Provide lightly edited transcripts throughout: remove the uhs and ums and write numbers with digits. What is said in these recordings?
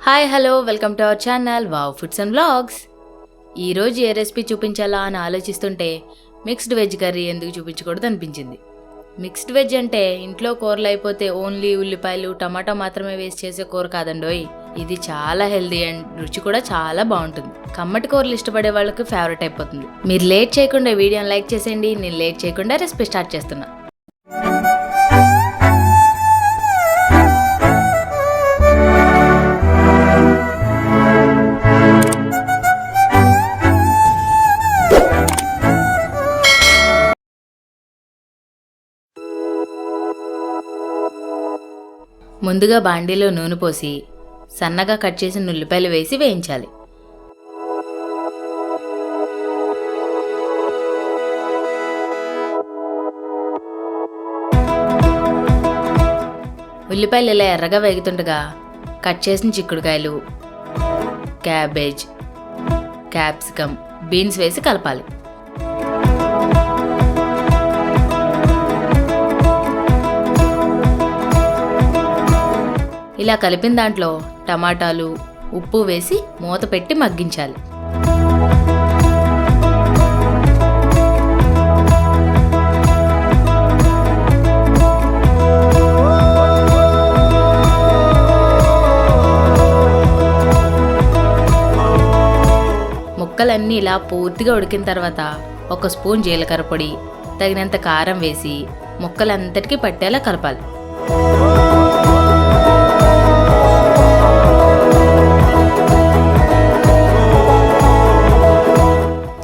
Hi hello welcome to our channel wow foods and vlogs. ఈరోజు ఏ recipe చూపించాలా అని ఆలోచిస్తుంటే మిక్స్డ్ వెజ్ కర్రీ ఎందుకు చూపించకూడదు అనిపించింది. మిక్స్డ్ వెజ్ అంటే ఇంట్లో కూరలు అయిపోతే ఓన్లీ ఉల్లిపాయలు టమాటా మాత్రమే వేసి చేసే కూర కాదండోయ్. ఇది చాలా హెల్దీ అండ్ రుచి కూడా చాలా బాగుంటుంది. కమ్మటి కూరలు ఇష్టపడే వాళ్ళకి ఫేవరెట్ అయిపోతుంది. మీరు లేట్ చేయకుండా వీడియోని లైక్ చేసేయండి. నేను లేట్ చేయకుండా రెసిపీ స్టార్ట్ చేస్తున్నా. ముందుగా బాండీలో నూనె పోసి సన్నగా కట్ చేసిన ఉల్లిపాయలు వేసి వేయించాలి. ఉల్లిపాయలు ఇలా ఎర్రగా వేగుతుండగా కట్ చేసిన చిక్కుడుకాయలు, క్యాబేజ్, క్యాప్సికమ్, బీన్స్ వేసి కలపాలి. ఇలా కలిపిన దాంట్లో టమాటాలు, ఉప్పు వేసి మూత పెట్టి మగ్గించాలి. ముక్కలన్నీ ఇలా పూర్తిగా ఉడికిన తర్వాత 1 స్పూన్ జీలకర్ర పొడి, తగినంత కారం వేసి ముక్కలంతటికీ పట్టేలా కలపాలి.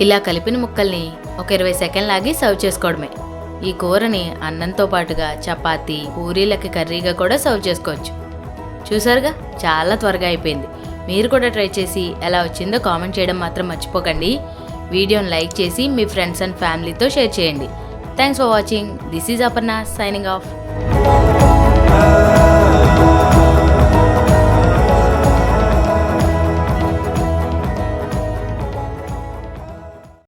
ఇలా కలిపిన ముక్కల్ని ఒక 20 సెకండ్లు ఆగి సర్వ్ చేసుకోవడమే. ఈ కూరని అన్నంతో పాటుగా చపాతీ, పూరీలకి కర్రీగా కూడా సర్వ్ చేసుకోవచ్చు. చూసారుగా, చాలా త్వరగా అయిపోయింది. మీరు కూడా ట్రై చేసి ఎలా వచ్చిందో కామెంట్ చేయడం మాత్రం మర్చిపోకండి. వీడియోని లైక్ చేసి మీ ఫ్రెండ్స్ అండ్ ఫ్యామిలీతో షేర్ చేయండి. Thanks for watching. This is Aparna signing off.